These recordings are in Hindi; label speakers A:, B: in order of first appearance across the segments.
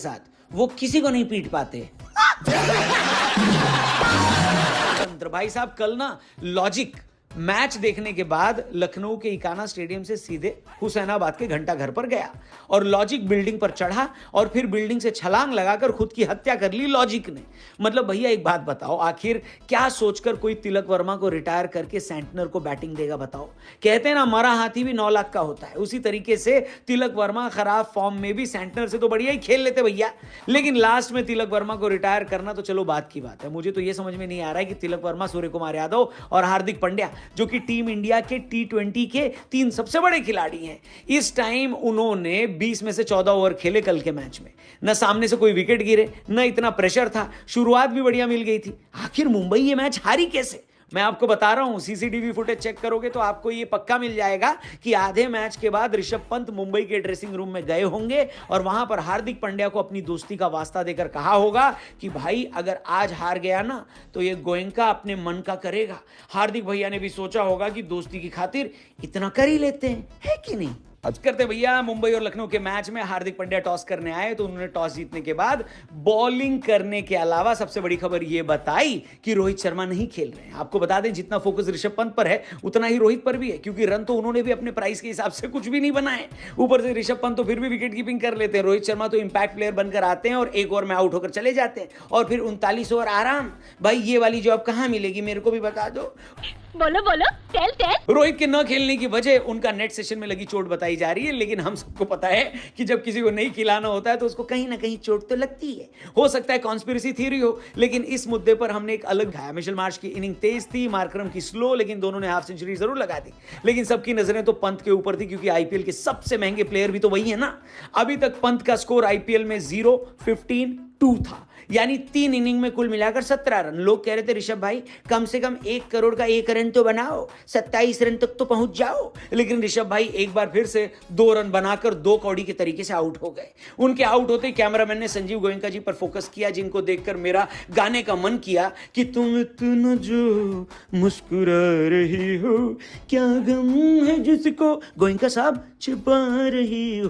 A: साथ वो किसी को नहीं पीट पाते। भाई साहब कल ना लॉजिक मैच देखने के बाद लखनऊ के इकाना स्टेडियम से सीधे हुसैनाबाद के घंटा घर पर गया और लॉजिक बिल्डिंग पर चढ़ा और फिर बिल्डिंग से छलांग लगाकर खुद की हत्या कर ली लॉजिक ने। मतलब भैया एक बात बताओ, आखिर क्या सोचकर कोई तिलक वर्मा को रिटायर करके सेंटनर को बैटिंग देगा बताओ। कहते हैं ना मरा हाथी भी 9 लाख का होता है, उसी तरीके से तिलक वर्मा खराब फॉर्म में भी सेंटनर से तो बढ़िया ही खेल लेते भैया, लेकिन लास्ट में तिलक वर्मा को रिटायर करना तो चलो बात की बात है। मुझे तो यह समझ में नहीं आ रहा है कि तिलक वर्मा, सूर्य कुमार यादव और हार्दिक पांड्या जो कि टीम इंडिया के T20 के 3 सबसे बड़े खिलाड़ी हैं, इस टाइम उन्होंने 20 में से 14 ओवर खेले कल के मैच में। न सामने से कोई विकेट गिरे, न इतना प्रेशर था, शुरुआत भी बढ़िया मिल गई थी। आखिर मुंबई ये मैच हारी कैसे? मैं आपको बता रहा हूं, सीसीटीवी फुटेज चेक करोगे तो आपको ये पक्का मिल जाएगा कि आधे मैच के बाद ऋषभ पंत मुंबई के ड्रेसिंग रूम में गए होंगे और वहां पर हार्दिक पांड्या को अपनी दोस्ती का वास्ता देकर कहा होगा कि भाई अगर आज हार गया ना तो ये गोयनका अपने मन का करेगा। हार्दिक भैया ने भी सोचा होगा कि दोस्ती की खातिर इतना कर ही लेते हैं, है कि नहीं? करते भैया मुंबई और लखनऊ के मैच में हार्दिक पांड्या टॉस करने आए तो उन्होंने टॉस जीतने के बाद बॉलिंग करने के अलावा सबसे बड़ी खबर यह बताई कि रोहित शर्मा नहीं खेल रहे हैं। आपको बता दें जितना फोकस ऋषभ पंत पर है उतना ही रोहित पर भी है, क्योंकि रन तो उन्होंने भी अपने प्राइस के हिसाब से कुछ भी नहीं बनाए। ऊपर से ऋषभ पंत तो फिर भी विकेट कीपिंग कर लेते हैं, रोहित शर्मा तो इंपैक्ट प्लेयर बनकर आते हैं और 1 ओवर में आउट होकर चले जाते हैं और फिर 39 ओवर आराम। भाई ये वाली जॉब कहां मिलेगी, मेरे को भी बता दो।
B: बोलो बोलो, टेल।
A: रोहित के न खेलने की वजह उनका नेट सेशन में लगी चोट बताई जा रही है, लेकिन हम सबको पता है कि जब किसी को नहीं खिलाना होता है तो उसको कहीं ना कहीं चोट तो लगती है। हो सकता है कॉन्स्पिरेसी थ्योरी हो, लेकिन इस मुद्दे पर हमने एक अलग खाया। मिशेल मार्श की इनिंग तेज थी, मार्करम की स्लो, लेकिन दोनों ने हाफ सेंचुरी जरूर लगा दी। लेकिन सबकी नजरें तो पंत के ऊपर थी, क्योंकि आईपीएल के सबसे महंगे प्लेयर भी तो वही है ना। अभी तक पंत का स्कोर आईपीएल में 0, 15, 2 था, यानी 3 इनिंग में कुल मिलाकर 17 रन। लोग कह रहे थे ऋषभ भाई कम से कम 1 करोड़ का 1 रन तो बनाओ, 27 रन तक तो पहुंच जाओ। लेकिन ऋषभ भाई एक बार फिर से 2 रन बनाकर 2 कौड़ी के तरीके से आउट हो गए। उनके आउट होते कैमरामैन ने संजीव गोयनका जी पर फोकस किया, जिनको देखकर मेरा गाने का मन किया कि तुम इतना जो मुस्कुरा रही हो, क्या गम है जिसको गोयनका साहब छुपा रही हो।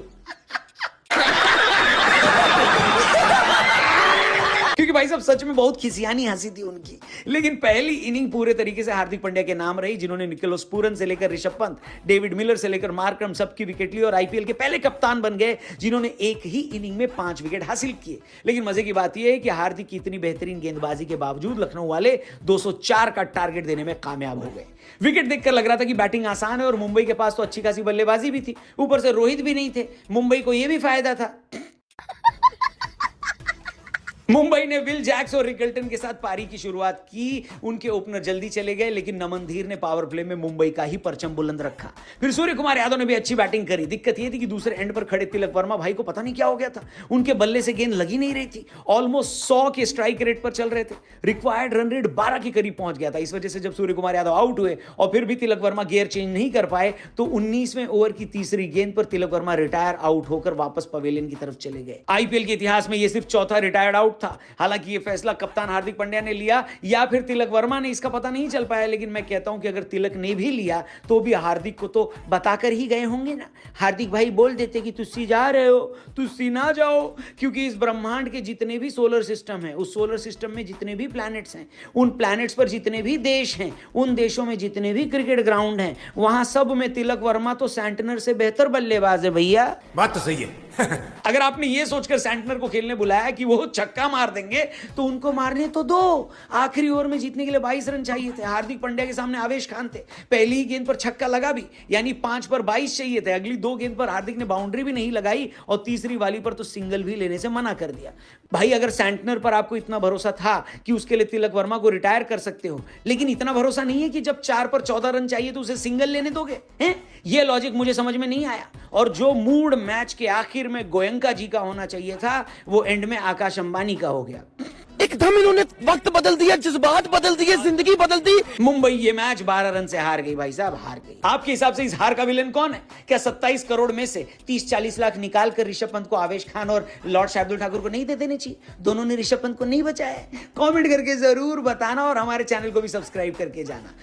A: क्योंकि भाई साहब सच में बहुत खिसियानी हंसी थी उनकी। लेकिन पहली इनिंग पूरे तरीके से हार्दिक पांड्या के नाम रही, जिन्होंने निकोलस पूरन से लेकर ऋषभ पंत, डेविड मिलर से लेकर मार्करम सबकी विकेट ली और आईपीएल के पहले कप्तान बन गए जिन्होंने एक ही इनिंग में 5 विकेट हासिल किए। लेकिन मजे की बात यह है कि हार्दिक की इतनी बेहतरीन गेंदबाजी के बावजूद लखनऊ वाले 204 का टारगेट देने में कामयाब हो गए। विकेट देखकर लग रहा था कि बैटिंग आसान है और मुंबई के पास तो अच्छी खासी बल्लेबाजी भी थी, ऊपर से रोहित भी नहीं थे। मुंबई को यह भी फायदा था। मुंबई ने विल जैक्स और रिकल्टन के साथ पारी की शुरुआत की। उनके ओपनर जल्दी चले गए, लेकिन नमन धीर ने पावर प्ले में मुंबई का ही परचम बुलंद रखा। फिर सूर्य कुमार यादव ने भी अच्छी बैटिंग करी। दिक्कत यह थी कि दूसरे एंड पर खड़े तिलक वर्मा भाई को पता नहीं क्या हो गया था, उनके बल्ले से गेंद लगी नहीं रही थी। ऑलमोस्ट 100 के स्ट्राइक रेट पर चल रहे थे, रिक्वायर्ड रन रेट 12 के करीब पहुंच गया था। इस वजह से जब सूर्य कुमार यादव आउट हुए और फिर भी तिलक वर्मा गियर चेंज नहीं कर पाए तो 19वें ओवर की तीसरी गेंद पर तिलक वर्मा रिटायर आउट होकर वापस पवेलियन की तरफ चले गए। आईपीएल के इतिहास में यह सिर्फ चौथा रिटायर्ड आउट था। हालांकि फैसला कप्तान हार्दिक पांड्या ने लिया या फिर तिलक वर्मा ने, इसका पता नहीं चल पाया। लेकिन मैं कहता हूं कि अगर तिलक ने भी लिया तो भी हार्दिक को तो बताकर ही गए होंगे ना। हार्दिक भाई बोल देते कि तुस्सी जा रहे हो, तुस्सी ना जाओ, क्योंकि इस ब्रह्मांड के जितने भी सोलर सिस्टम है, उस सोलर सिस्टम में जितने भी प्लैनेट्स हैं, उन प्लैनेट्स पर जितने भी देश हैं, उन देशों में जितने भी क्रिकेट ग्राउंड हैं, वहां सब में तिलक वर्मा तो सेंटनर से बेहतर बल्लेबाज है भैया।
C: बात तो सही है।
A: अगर आपने ये सोचकर सेंटनर को खेलने बुलाया कि वो छक्का मार देंगे तो उनको मारने तो दो। आखिरी ओवर में जीतने के लिए 22 रन चाहिए थे। हार्दिक पांड्या के सामने आवेश खान थे, पहली ही गेंद पर छक्का लगा भी, यानी 5 पर 22 चाहिए थे। अगली 2 गेंद पर हार्दिक ने बाउंड्री भी नहीं लगाई और तीसरी वाली पर तो सिंगल भी लेने से मना कर दिया। भाई अगर सेंटनर पर आपको इतना भरोसा था कि उसके लिए तिलक वर्मा को रिटायर कर सकते हो, लेकिन इतना भरोसा नहीं है कि जब 4 पर 14 रन चाहिए तो उसे सिंगल लेने दोगे हैं? यह लॉजिक मुझे समझ में नहीं आया। और जो मूड मैच के आखिर में गोयनका जी का होना चाहिए था, वो एंड में आकाश अंबानी का हो गया।
D: एकदम इन्होंने वक्त बदल दिया, जज्बात बदल दिए, जिंदगी बदल दी।
A: मुंबई ये मैच 12 रन से हार गई भाई साहब, हार गई। आपके हिसाब से इस हार का विलेन कौन है? क्या 27 करोड़ में से 30-40 लाख निकाल कर ऋषभ पंत को आवेश खान और लॉर्ड शार्दुल ठाकुर को नहीं दे देने चाहिए? दोनों ने ऋषभ पंत को नहीं बचाया। कमेंट करके जरूर बताना और हमारे चैनल को भी सब्सक्राइब करके जाना।